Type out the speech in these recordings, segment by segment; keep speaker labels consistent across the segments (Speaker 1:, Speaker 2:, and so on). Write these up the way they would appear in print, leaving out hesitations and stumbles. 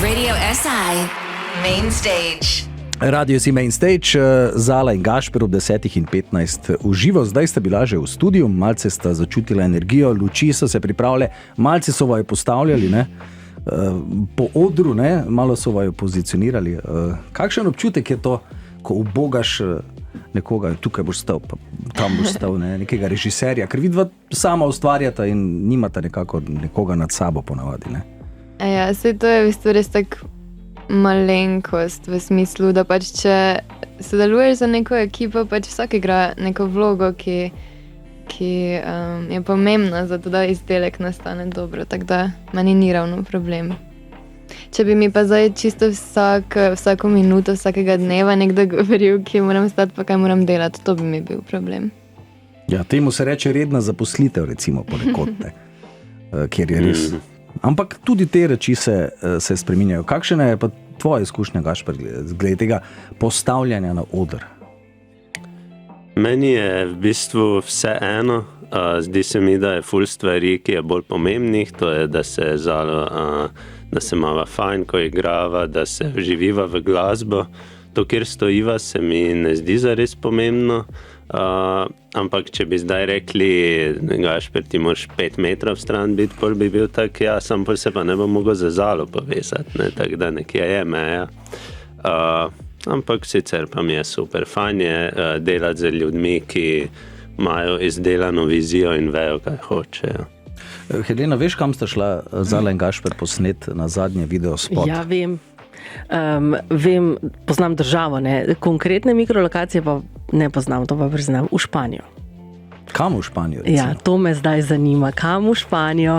Speaker 1: Radio SI Main Stage.
Speaker 2: Radio SI Main Stage, Zala in Gašper ob 10:15 uživo. Zdaj sta bila že v studiu, malce sta začutila energijo, luči so se pripravile, malce so vaju postavljali, ne? Po odru, ne? Malo so vaju pozicionirali. Kakšen občutek je to, ko ubogaš nekoga, tukaj boš stal, pa tam boš stal, ne? Nekega režiserja, ker vidva sama ustvarjata in nimata nekako nekoga nad sabo ponavadi, ne?
Speaker 3: Ja, saj to je v bistvu res tak malenkost v smislu, da pač če sodeluješ za neko ekipo, pač vsak igra neko vlogo, ki je pomembna za to, da izdelek nastane dobro, tako da meni ni ravno problem. Če bi mi pa zdaj čisto vsako minuto vsakega dneva nekdo govoril, kje moram stati pa kaj moram delati, to bi mi bil problem.
Speaker 2: Ja, temu se reče redna zaposlitev, recimo ponekod, ne, kjer je res. Ampak tudi te reči se spreminjajo. Kakšna je pa tvoja izkušnja, Gašper, glede tega postavljanja na oder?
Speaker 4: Meni je v bistvu vse eno. Zdi se mi, da je ful stvari, ki je bolj pomembnih. To je, da se mava fajn, ko igrava, da se vživiva v glasbo. To, kjer stojiva, se mi ne zdi zares pomembno. Ampak če bi zdaj rekli, Gašper, ti moraš 5 metrov stran biti, pol bi bil tak, ja, sam pol se pa ne bom mogel za Zalo povezati, ne, tako da nekje je meja. Ampak sicer pa mi je super, fajn je delati z ljudmi, ki imajo izdelano vizijo in vejo, kaj hočejo.
Speaker 2: Helena, veš, kam sta šla Zala in Gašper posnet na zadnje videospot?
Speaker 5: Ja, vem. Poznam državo, ne. Konkretne mikrolokacije pa ne poznam, to pa priznam, v Španijo.
Speaker 2: Kam v Španijo? Recimo?
Speaker 5: Ja, to me zdaj zanima, kam v Španijo?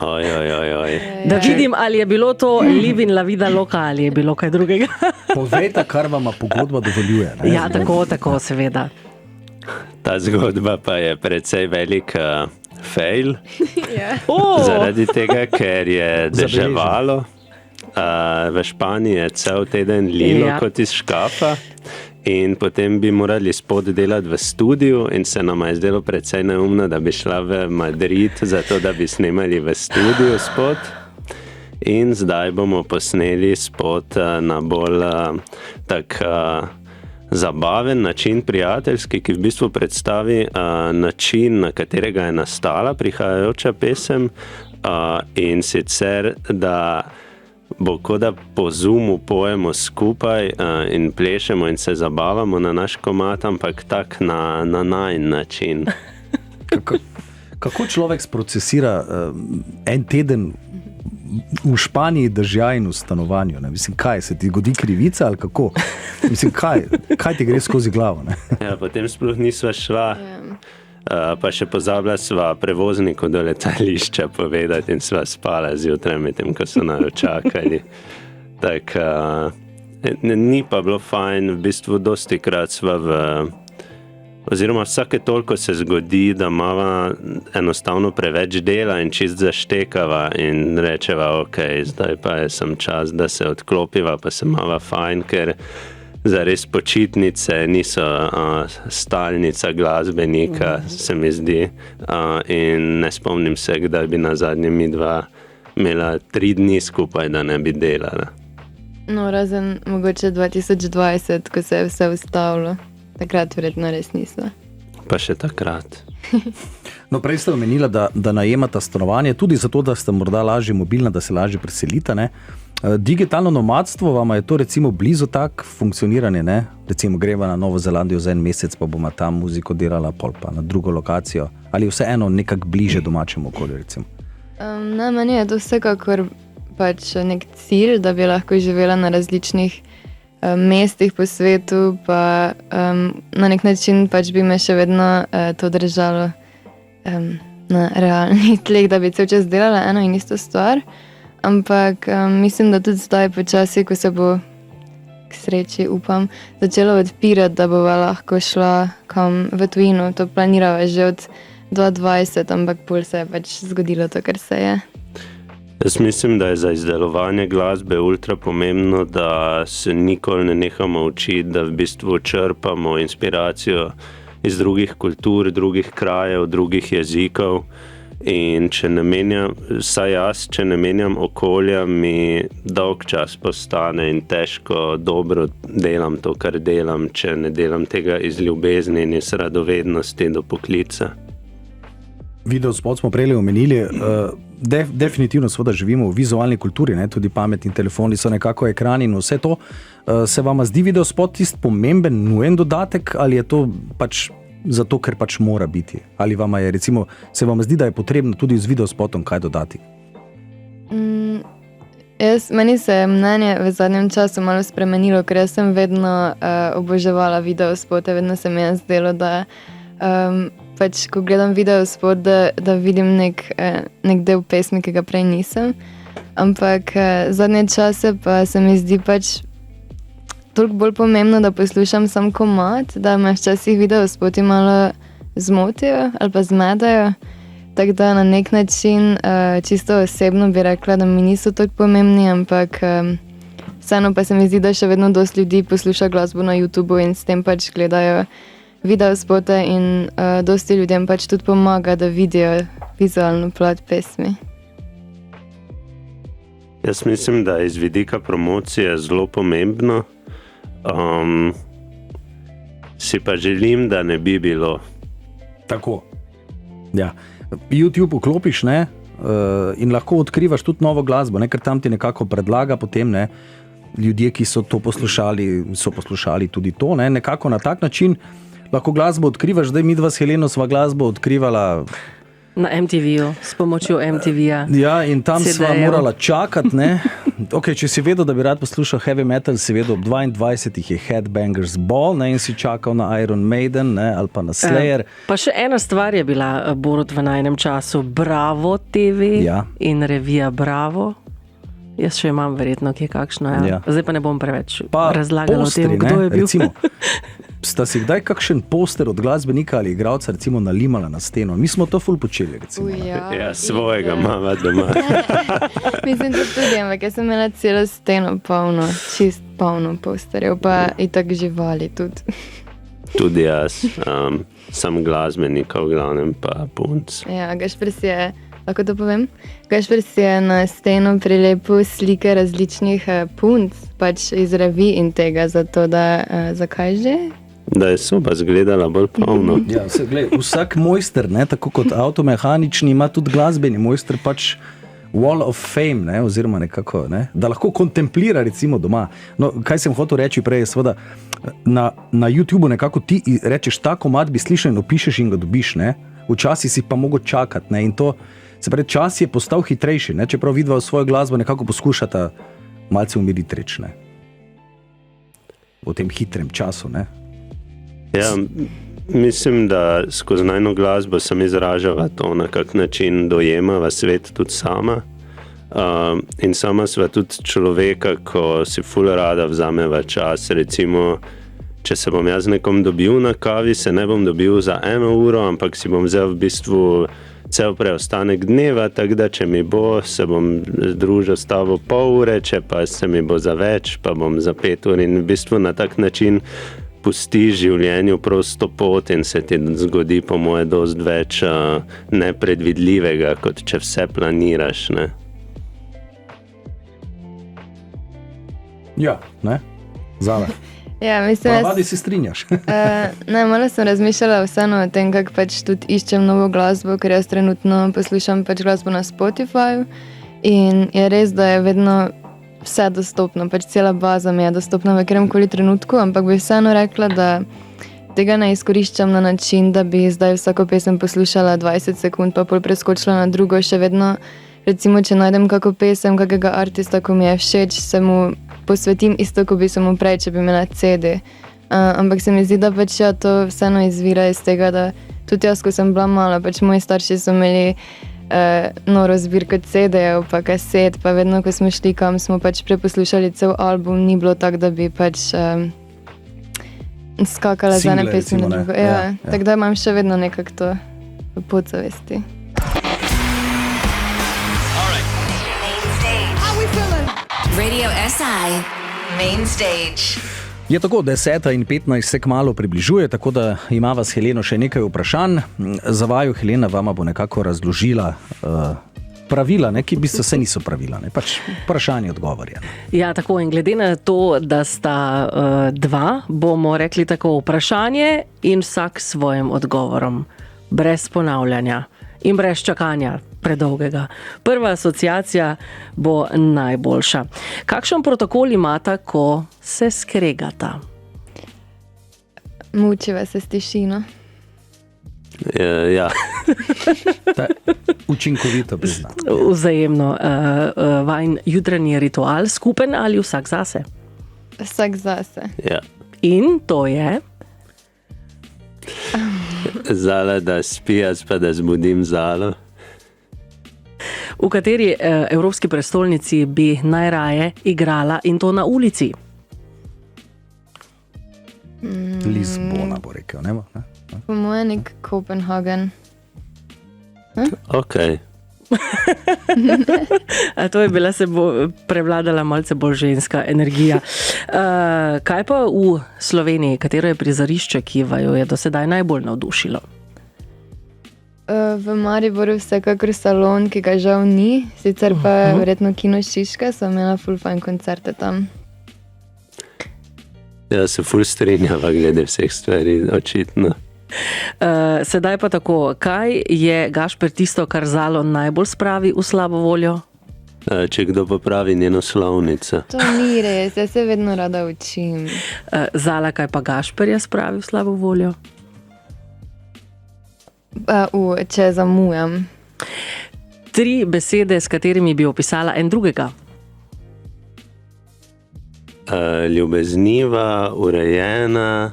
Speaker 4: Oj.
Speaker 5: Da vidim, ali je bilo to Live in la vida loca, ali je bilo kaj drugega.
Speaker 2: Povejte, kar vama pogodba dovoljuje. Ne?
Speaker 5: Ja, tako, seveda.
Speaker 4: Ta zgodba pa je precej velik fail. Zaradi tega, ker je deževalo. V Španiji je cel teden lilo kot iz škafa in potem bi morali spot delati v studiu in se nam je zdelo precej neumno, da bi šla v Madrid zato, da bi snemali v studiu spot. In zdaj bomo posneli spot na bolj zabaven način, prijateljski, ki v bistvu predstavi način, na katerega je nastala prihajajoča pesem, in sicer, da bo kot da po Zoomu pojemo skupaj in plešemo in se zabavamo na naš komad, ampak tak na najin način.
Speaker 2: Kako človek sprocesira en teden v Španiji držja in v stanovanju? Ne? Mislim, kaj, se ti godi krivica ali kako? Mislim, kaj ti gre skozi glavo? Ne?
Speaker 4: Ja, potem sploh nisva šla. Pa še pozabila sva prevozniku do letališča povedati in sva spala zjutraj medtem, ko so nas čakali. Tak, ni pa bilo fajn, v bistvu dostikrat sva oziroma vsake toliko se zgodi, da imava enostavno preveč dela in čist zaštekava in rečeva, ok, zdaj pa je sam čas, da se odklopiva, pa se imava fajn, ker zares počitnice niso stalnica glasbenika, se mi zdi. In ne spomnim se, kdaj bi na zadnje mi dva imela 3 dni skupaj, da ne bi delala.
Speaker 3: No, razen mogoče 2020, ko se je vse ustavilo. Takrat verjetno res niso.
Speaker 4: Pa še takrat.
Speaker 2: No, prej ste omenila, da najemata stanovanje, tudi zato, da ste morda lažje mobilna, da se lažje preselita, ne? Digitalno nomadstvo, vama je to recimo blizu tak funkcioniranje, ne? Recimo greva na Novo Zelandijo za 1 mesec, pa bomo tam muziko delala, pol pa na drugo lokacijo. Ali vseeno nekako bliže domačemu okolju, recimo?
Speaker 3: Meni je to vsekakor pač nek cilj, da bi lahko živela na različnih mestih po svetu, pa na nek način pač bi me še vedno to držalo na realnih tleh, da bi cel čas delala eno in isto stvar. Ampak mislim, da tudi zdaj počasi, ko se bo k sreči, upam, začela odpirati, da bova lahko šla kam v tujino. To planirava že od 2020, ampak pol se je pač zgodilo to, kar se je.
Speaker 4: Jaz mislim, da je za izdelovanje glasbe ultra pomembno, da se nikoli ne nehamo učiti, da v bistvu črpamo inspiracijo iz drugih kultur, drugih krajev, drugih jezikov In če ne menjam, vsaj jaz, če ne menjam okolja, mi dolg čas postane in težko dobro delam to, kar delam, če ne delam tega iz ljubezni in iz radovednosti do poklica.
Speaker 2: Videospot smo prej omenili, definitivno seveda živimo v vizualni kulturi, ne? Tudi pametni telefoni so nekako ekrani in vse to. Se vama zdi videospot tisti pomemben, nujen dodatek ali je to pač zato, ker pač mora biti? Ali vama je, recimo, se vam zdi, da je potrebno tudi z videospotom kaj dodati?
Speaker 3: Meni se je mnenje v zadnjem času malo spremenilo, ker jaz sem vedno oboževala videospote, vedno se mi je zdelo, da pač, ko gledam videospot, da vidim nek del pesmi, ki ga prej nisem. Ampak zadnje čase pa se mi zdi pač toliko bolj pomembno, da poslušam sam komad, da me včasih videospoti malo zmotijo ali pa zmedajo. Tako da na nek način čisto osebno bi rekla, da mi niso toliko pomembni, ampak vseeno pa se mi zdi, da še vedno dosti ljudi posluša glasbo na YouTubeu in s tem pač gledajo videospote in dosti ljudem pač tudi pomaga, da vidijo vizualno plat pesmi.
Speaker 4: Jaz mislim, da iz vidika promocije zelo pomembno. Si pa želim, da ne bi bilo.
Speaker 2: Tako. Ja. YouTube vklopiš, ne, in lahko odkrivaš tudi novo glasbo, ne, ker tam ti nekako predlaga potem, ne, ljudje, ki so to poslušali tudi to, ne, nekako na tak način lahko glasbo odkrivaš. Zdaj midva s Heleno sva glasbo odkrivala
Speaker 5: na MTV-ju, s pomočjo MTV-ja.
Speaker 2: Ja, in tam sva morala čakati, ne. Ok, če si vedel, da bi rad poslušal heavy metal, si vedel, ob 22 je Headbangers Ball, ne, in si čakal na Iron Maiden, ne, ali pa na Slayer.
Speaker 5: Pa še ena stvar je bila, Borut, v najnem času, Bravo TV in revija Bravo. Jaz še imam verjetno kje kakšno, ja. Zdaj pa ne bom preveč razlagala o tem, kdo je bil.
Speaker 2: Recimo, sta si kdaj kakšen poster od glasbenika ali igralca recimo nalimala na steno? Mi smo to ful počeli, recimo.
Speaker 4: Ja, svojega mama doma.
Speaker 3: Mislim, da tudi, ampak jaz sem imela celo steno polno, čist polno posterjev, pa itak živali tudi.
Speaker 4: Tudi jaz, sem glasbenika v glavnem, pa punc.
Speaker 3: Ja, Gašper si je, lahko to povem? Gašper si je na steno prilepil slike različnih punc, pač iz revij in tega, zato da, zakaj že?
Speaker 4: Da je soba zgledala bolj polno.
Speaker 2: Ja, vsak mojster, ne, tako kot avtomehanični, ima tudi glasbeni mojster pač Wall of Fame, ne, oziroma nekako, ne, da lahko kontemplira recimo doma. No, kaj sem hotel reči prej, seveda, na YouTubeu nekako ti rečeš, ta komad bi slišal in opišeš in ga dobiš, ne, včasih si pa mogo čakati, ne, in to, se pravi, čas je postal hitrejši, ne, čeprav vidva v svojo glasbo nekako poskušata malce umiriti reč, ne, v tem hitrem času, ne.
Speaker 4: Ja, mislim, da skozi najno glasbo sem izražala to, na kak način dojemava svet tudi sama. In sama sva tudi človeka, ko si ful rada vzameva čas. Recimo, če se bom jaz nekom dobil na kavi, se ne bom dobil za 1 uro, ampak si bom vzel v bistvu cel preostanek dneva, tako da če mi bo, se bom družil s tabo pol ure, če pa se mi bo za več, pa bom za 5 ur in v bistvu na tak način pusti življenju prosto pot in se ti zgodi po moje dost več nepredvidljivega, kot če vse planiraš, ne.
Speaker 2: Ja, ne, Zala.
Speaker 3: Ja, mislim,
Speaker 2: Vadi si strinjaš.
Speaker 3: Ne, malo sem razmišljala vseeno o tem, kako pač tudi iščem novo glasbo, ker jaz trenutno poslušam pač glasbo na Spotifyju in je res, da je vedno vse dostopno, pač cela baza mi je dostopna v kateremkoli trenutku, ampak bi vseeno rekla, da tega ne izkoriščam na način, da bi zdaj vsako pesem poslušala 20 sekund, pa pol preskočila na drugo, še vedno, recimo, če najdem kako pesem, kakega artista, ko mi je všeč, se mu posvetim isto, ko bi se mu prej, če bi imela CD. Ampak se mi zdi, da pač ja, to vseeno izvira iz tega, da tudi jaz, ko sem bila mala, pač moji starši so imeli noro zbirko CD-jev, pa kaset, pa vedno, ko smo šli kam, smo pač preposlušali cel album, ni bilo tako, da bi pač skakala z ene pesmi na drugo. Ja. Tako da imam še vedno nekako to v podzavesti.
Speaker 1: Radio SI, Main Stage.
Speaker 2: Je tako, 10:15 se kmalu približuje, tako da ima vas Heleno še nekaj vprašanj. Za vaju Helena vama bo nekako razložila pravila, ne, ki v bistvu se niso pravila, ne, pač vprašanje odgovorja.
Speaker 5: Ja, tako, in glede na to, da sta dva, bomo rekli tako, vprašanje in vsak s svojim odgovorom, brez ponavljanja in brez čakanja predolgega. Prva asociacija bo najboljša. Kakšen protokol imata, ko se skregata?
Speaker 3: Mučiva se s tišino.
Speaker 4: Ja.
Speaker 2: Učinkovito priznam.
Speaker 5: Vzajemno. Vajn jutranji ritual skupen ali vsak zase?
Speaker 3: Vsak zase.
Speaker 4: Ja.
Speaker 5: In to je?
Speaker 4: Zala, da spi, jaz pa da zbudim Zalo.
Speaker 5: V kateri evropski prestolnici bi najraje igrala in to na ulici?
Speaker 2: Lizbona bo rekel, ne?
Speaker 3: Po mojem nek Kopenhagen.
Speaker 4: Ok.
Speaker 5: To je bila prevladala malce bolj ženska energija. Kaj pa v Sloveniji, katero je prizorišče, ki vaju je do sedaj najbolj navdušilo?
Speaker 3: V Mariboru vsekakor salon, ki ga žal ni, sicer pa verjetno Kino Šiška, so imela ful fajn koncerte tam.
Speaker 4: Ja, se ful strinjava glede vseh stvari, očitno.
Speaker 5: Sedaj pa tako, kaj je, Gašper, tisto, kar Zalo najbolj spravi v slabo voljo?
Speaker 4: Če kdo popravi njeno slovnico.
Speaker 3: To ni res, jaz se vedno rada učim.
Speaker 5: Zala, kaj pa Gašper je spravi v slabo voljo?
Speaker 3: Če zamujam.
Speaker 5: 3 besede, s katerimi bi opisala en drugega.
Speaker 4: Ljubezniva, urejena,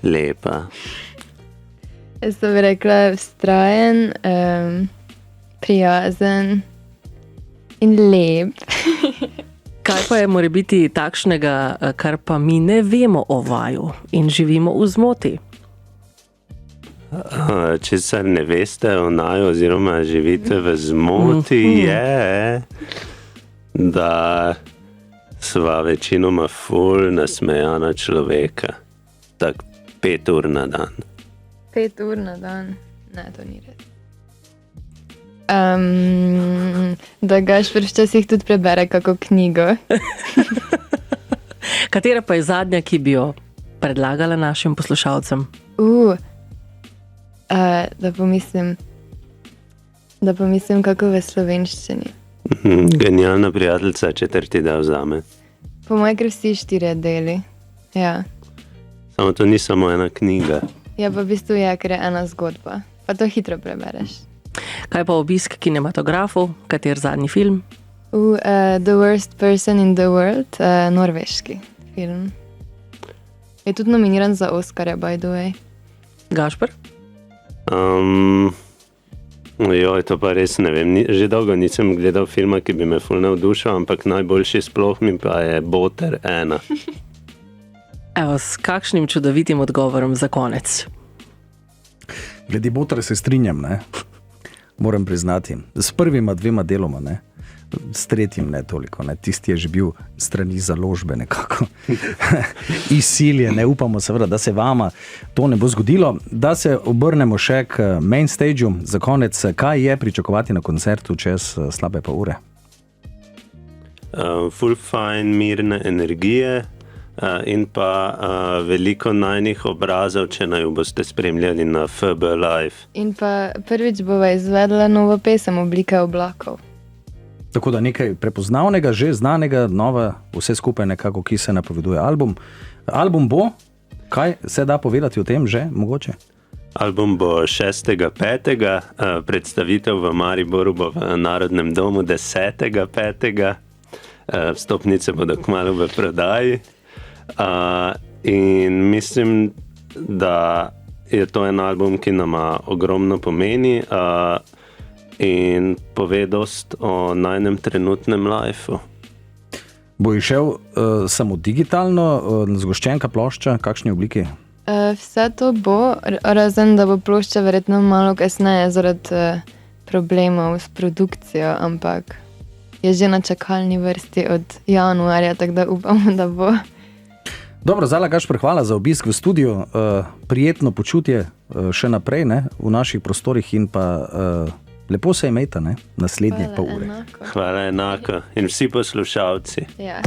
Speaker 4: lepa.
Speaker 3: Jaz bi rekla vztrajen, prijazen in lep.
Speaker 5: Kaj pa je morebiti takšnega, kar pa mi ne vemo o vaju in živimo v zmoti?
Speaker 4: Česar ne veste o naju oziroma živite v zmoti, je, da sva večinoma ful nasmejana človeka. Tak 5 ur na dan.
Speaker 3: 5 ur na dan? Ne, to ni res. Da Gašper včasih tudi prebere kako knjigo.
Speaker 5: Katera pa je zadnja, ki bi jo predlagala našim poslušalcem?
Speaker 3: Da pomislim kako v slovenščini.
Speaker 4: Genialna prijateljica, 4. del zame.
Speaker 3: Po mojem, ker vsi 4 deli. Ja.
Speaker 4: Samo to ni samo ena knjiga.
Speaker 3: Ja, pa v bistvu je, ker je ena zgodba. Pa to hitro prebereš.
Speaker 5: Kaj pa obisk kinematografov? Kater zadnji film?
Speaker 3: The Worst Person in the World, norveški film. Je tudi nominiran za Oscarja, by the way.
Speaker 5: Gašper?
Speaker 4: Joj, to pa res ne vem. Že dolgo nisem gledal filma, ki bi me ful navdušal, ampak najboljši sploh mi pa je Boter 1.
Speaker 5: Evo, s kakšnim čudovitim odgovorom za konec?
Speaker 2: Glede Botra se strinjam, ne? Moram priznati. S prvima 2 deloma, ne? S tretjim ne toliko, ne? Tisti je že bil strani založbe nekako izsiljen, ne? Upamo seveda, da se vama to ne bo zgodilo. Da se obrnemo še k main stageu za konec. Kaj je pričakovati na koncertu čez slabe pa ure?
Speaker 4: Ful fajn, mirne energije in pa veliko najnih obrazov, če naj boste spremljali na FB Live.
Speaker 3: In pa prvič bova izvedla novo pesem Oblika oblakov.
Speaker 2: Tako da nekaj prepoznavnega, že znanega, nova, vse skupaj nekako, ki se napoveduje album. Album bo, kaj se da povedati o tem že, mogoče?
Speaker 4: Album bo 6.5. Predstavitev v Mariboru bo v Narodnem domu 10.5. Vstopnice bodo kmalu v prodaji. In mislim, da je to en album, ki nama ogromno pomeni in pove dost o najnem trenutnem lifeu.
Speaker 2: Bo išel samo digitalno, zgoščenka plošča, kakšni obliki?
Speaker 3: Vse to bo, razen da bo plošča verjetno malo kasneje zaradi problemov s produkcijo, ampak je že na čakalni vrsti od januarja, tako da upamo, da bo.
Speaker 2: Dobro, Zala Gašper, hvala za obisk v studiu. Prijetno počutje še naprej, ne, v naših prostorih in pa lepo se imejte, ne, naslednje pol ure.
Speaker 4: Hvala enako in vsi poslušalci.
Speaker 3: Ja.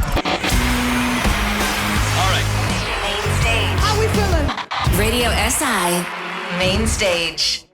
Speaker 1: Radio SI Main Stage.